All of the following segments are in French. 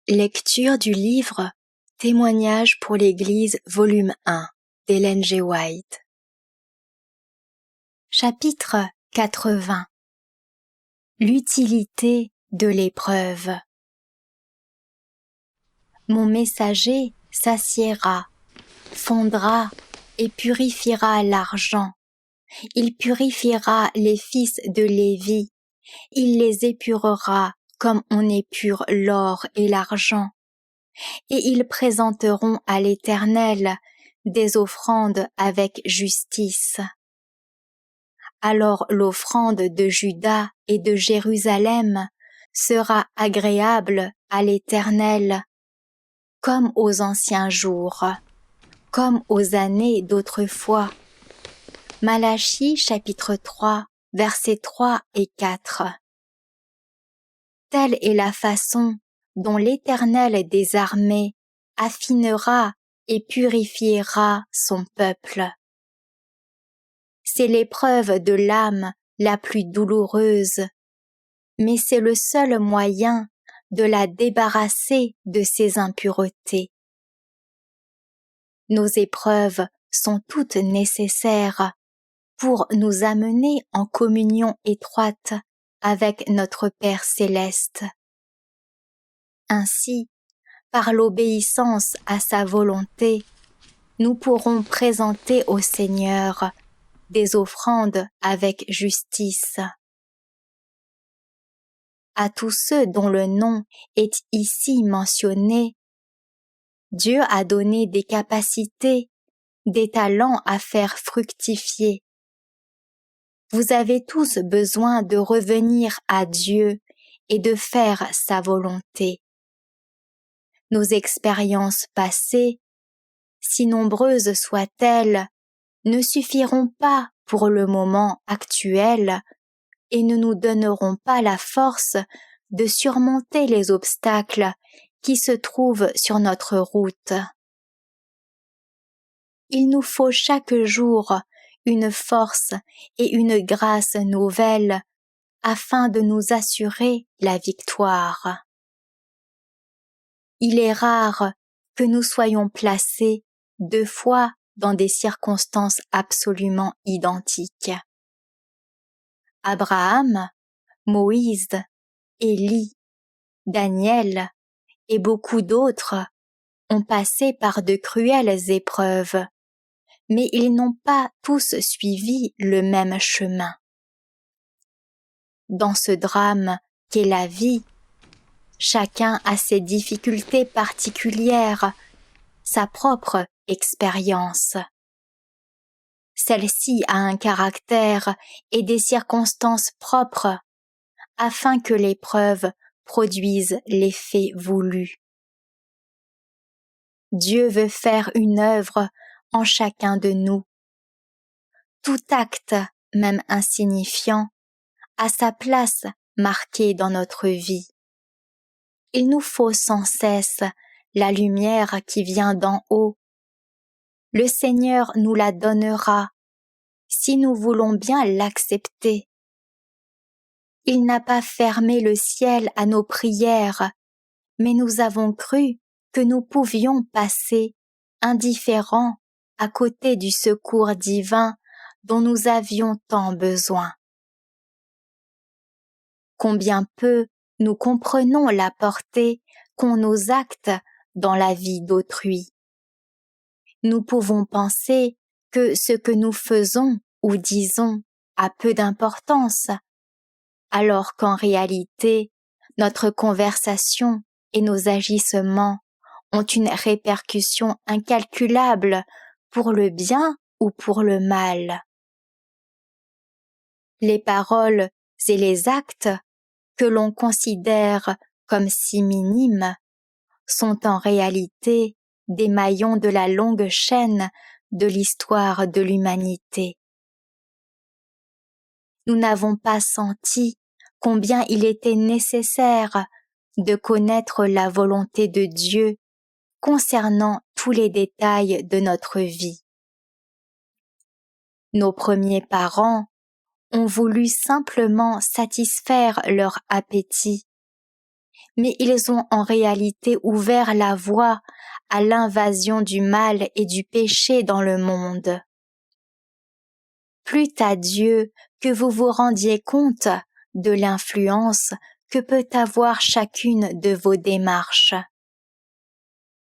Lecture du livre Témoignages pour l'Église, volume 1 d'Ellen G. White. Chapitre 80. L'utilité de l'épreuve. Mon messager s'assiera, fondra et purifiera l'argent. Il purifiera les fils de Lévi. Il les épurera comme on épure l'or et l'argent. Et ils présenteront à l'Éternel des offrandes avec justice. Alors l'offrande de Juda et de Jérusalem sera agréable à l'Éternel, comme aux anciens jours, comme aux années d'autrefois. Malachie chapitre 3, versets 3 et 4. Telle est la façon dont l'Éternel des armées affinera et purifiera son peuple. C'est l'épreuve de l'âme la plus douloureuse, mais c'est le seul moyen de la débarrasser de ses impuretés. Nos épreuves sont toutes nécessaires pour nous amener en communion étroite avec notre Père céleste. Ainsi, par l'obéissance à sa volonté, nous pourrons présenter au Seigneur des offrandes avec justice. À tous ceux dont le nom est ici mentionné, Dieu a donné des capacités, des talents à faire fructifier. Vous avez tous besoin de revenir à Dieu et de faire sa volonté. Nos expériences passées, si nombreuses soient-elles, ne suffiront pas pour le moment actuel et ne nous donneront pas la force de surmonter les obstacles qui se trouvent sur notre route. Il nous faut chaque jour une force et une grâce nouvelles afin de nous assurer la victoire. Il est rare que nous soyons placés 2 fois dans des circonstances absolument identiques. Abraham, Moïse, Élie, Daniel et beaucoup d'autres ont passé par de cruelles épreuves, mais ils n'ont pas tous suivi le même chemin. Dans ce drame qu'est la vie, chacun a ses difficultés particulières, sa propre expérience. Celle-ci a un caractère et des circonstances propres afin que l'épreuve produise l'effet voulu. Dieu veut faire une œuvre en chacun de nous. Tout acte, même insignifiant, a sa place marquée dans notre vie. Il nous faut sans cesse la lumière qui vient d'en haut. Le Seigneur nous la donnera si nous voulons bien l'accepter. Il n'a pas fermé le ciel à nos prières, mais nous avons cru que nous pouvions passer indifférents à côté du secours divin dont nous avions tant besoin. Combien peu nous comprenons la portée qu'ont nos actes dans la vie d'autrui. Nous pouvons penser que ce que nous faisons ou disons a peu d'importance, alors qu'en réalité, notre conversation et nos agissements ont une répercussion incalculable pour le bien ou pour le mal. Les paroles et les actes que l'on considère comme si minimes sont en réalité des maillons de la longue chaîne de l'histoire de l'humanité. Nous n'avons pas senti combien il était nécessaire de connaître la volonté de Dieu concernant tous les détails de notre vie. Nos premiers parents ont voulu simplement satisfaire leur appétit, mais ils ont en réalité ouvert la voie à l'invasion du mal et du péché dans le monde. Plût à Dieu que vous vous rendiez compte de l'influence que peut avoir chacune de vos démarches.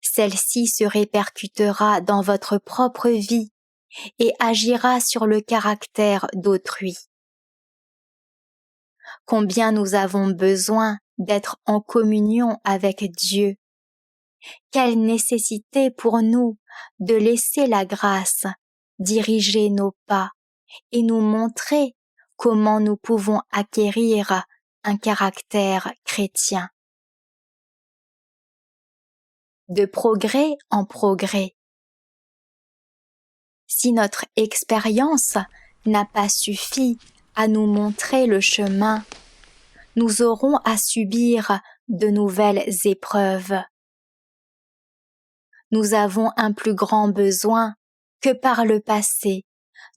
Celle-ci se répercutera dans votre propre vie et agira sur le caractère d'autrui. Combien nous avons besoin d'être en communion avec Dieu. Quelle nécessité pour nous de laisser la grâce diriger nos pas et nous montrer comment nous pouvons acquérir un caractère chrétien. De progrès en progrès. Si notre expérience n'a pas suffi à nous montrer le chemin, nous aurons à subir de nouvelles épreuves. Nous avons un plus grand besoin que par le passé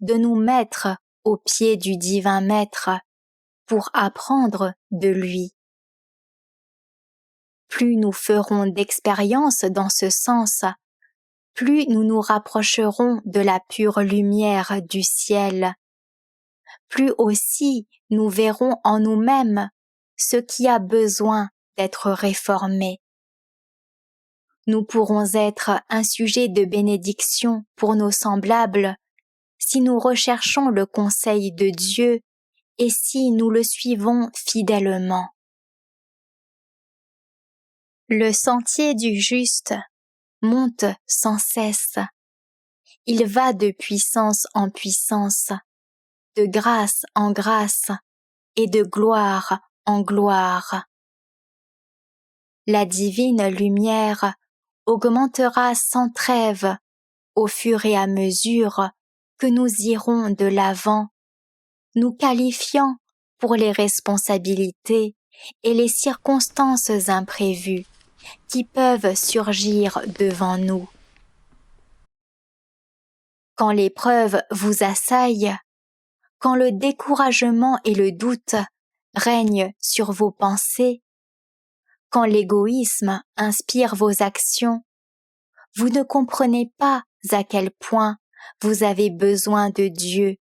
de nous mettre aux pieds du divin Maître pour apprendre de lui. Plus nous ferons d'expérience dans ce sens, plus nous nous rapprocherons de la pure lumière du ciel, plus aussi nous verrons en nous-mêmes ce qui a besoin d'être réformé. Nous pourrons être un sujet de bénédiction pour nos semblables si nous recherchons le conseil de Dieu et si nous le suivons fidèlement. Le sentier du juste monte sans cesse. Il va de puissance en puissance, de grâce en grâce et de gloire en gloire. La divine lumière augmentera sans trêve au fur et à mesure que nous irons de l'avant, nous qualifiant pour les responsabilités et les circonstances imprévues qui peuvent surgir devant nous. Quand l'épreuve vous assaille, quand le découragement et le doute règnent sur vos pensées, quand l'égoïsme inspire vos actions, vous ne comprenez pas à quel point vous avez besoin de Dieu,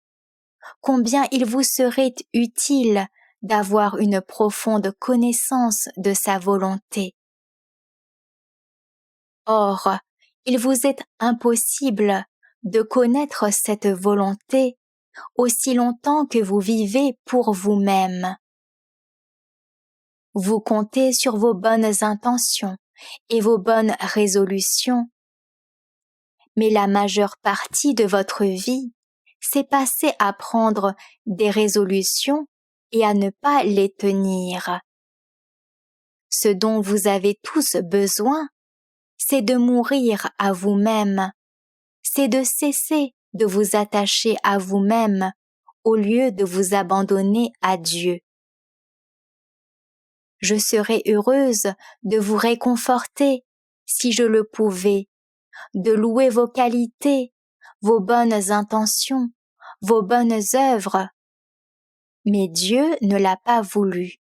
combien il vous serait utile d'avoir une profonde connaissance de sa volonté. Or, il vous est impossible de connaître cette volonté aussi longtemps que vous vivez pour vous-même. Vous comptez sur vos bonnes intentions et vos bonnes résolutions, mais la majeure partie de votre vie s'est passée à prendre des résolutions et à ne pas les tenir. Ce dont vous avez tous besoin, c'est de mourir à vous-même, c'est de cesser de vous attacher à vous-même au lieu de vous abandonner à Dieu. Je serais heureuse de vous réconforter, si je le pouvais, de louer vos qualités, vos bonnes intentions, vos bonnes œuvres. Mais Dieu ne l'a pas voulu.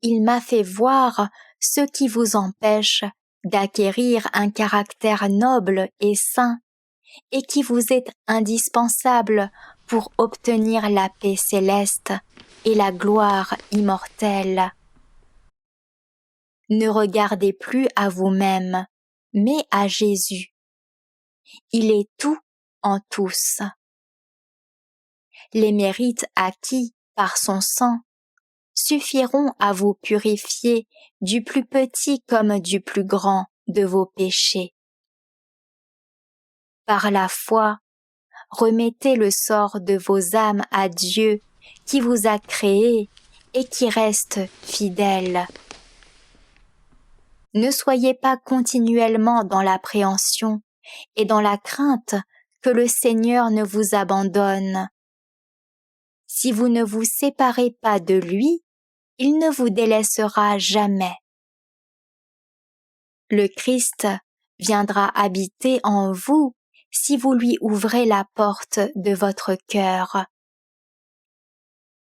Il m'a fait voir ce qui vous empêche d'acquérir un caractère noble et saint et qui vous est indispensable pour obtenir la paix céleste et la gloire immortelle. Ne regardez plus à vous-même, mais à Jésus. Il est tout en tous. Les mérites acquis par son sang suffiront à vous purifier du plus petit comme du plus grand de vos péchés. Par la foi, remettez le sort de vos âmes à Dieu qui vous a créés et qui reste fidèle. Ne soyez pas continuellement dans l'appréhension et dans la crainte que le Seigneur ne vous abandonne. Si vous ne vous séparez pas de lui, il ne vous délaissera jamais. Le Christ viendra habiter en vous si vous lui ouvrez la porte de votre cœur.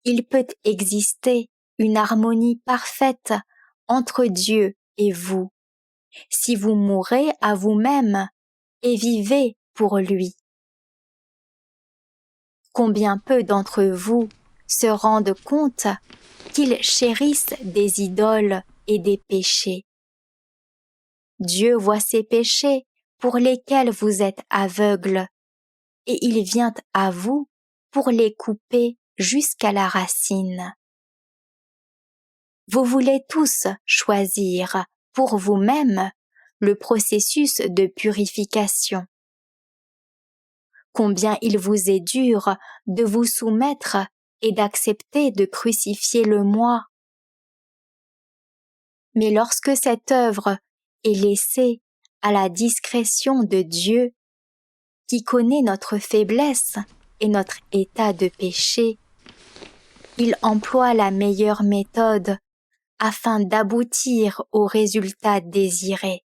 Il peut exister une harmonie parfaite entre Dieu et vous, si vous mourrez à vous-même et vivez pour lui. Combien peu d'entre vous se rendent compte qu'ils chérissent des idoles et des péchés. Dieu voit ces péchés pour lesquels vous êtes aveugles, et il vient à vous pour les couper jusqu'à la racine. Vous voulez tous choisir pour vous-même le processus de purification. Combien il vous est dur de vous soumettre et d'accepter de crucifier le moi. Mais lorsque cette œuvre est laissée à la discrétion de Dieu, qui connaît notre faiblesse et notre état de péché, il emploie la meilleure méthode afin d'aboutir au résultat désiré.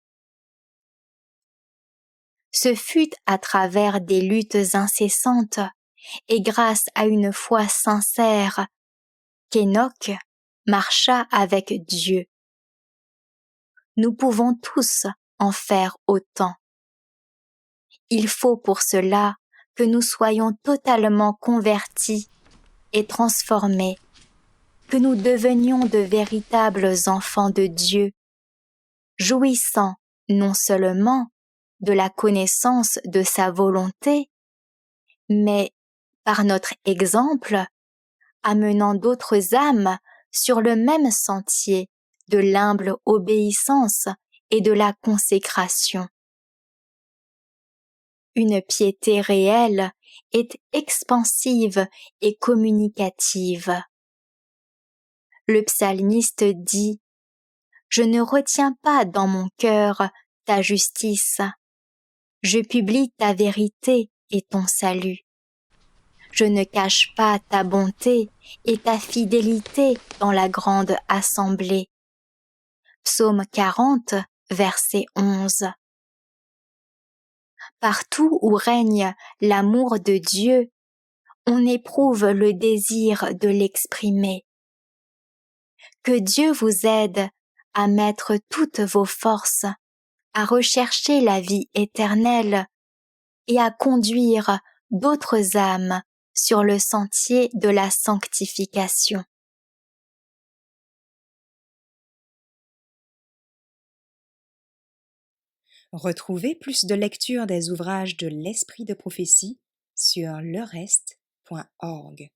Ce fut à travers des luttes incessantes et grâce à une foi sincère qu'Hénoch marcha avec Dieu. Nous pouvons tous en faire autant. Il faut pour cela que nous soyons totalement convertis et transformés, que nous devenions de véritables enfants de Dieu, jouissant non seulement de la connaissance de sa volonté, mais par notre exemple, amenant d'autres âmes sur le même sentier de l'humble obéissance et de la consécration. Une piété réelle est expansive et communicative. Le psalmiste dit « Je ne retiens pas dans mon cœur ta justice. Je publie ta vérité et ton salut. Je ne cache pas ta bonté et ta fidélité dans la grande assemblée. » Psaume 40, verset 11. Partout où règne l'amour de Dieu, on éprouve le désir de l'exprimer. Que Dieu vous aide à mettre toutes vos forces, à rechercher la vie éternelle et à conduire d'autres âmes sur le sentier de la sanctification. Retrouvez plus de lectures des ouvrages de l'Esprit de prophétie sur lerest.org.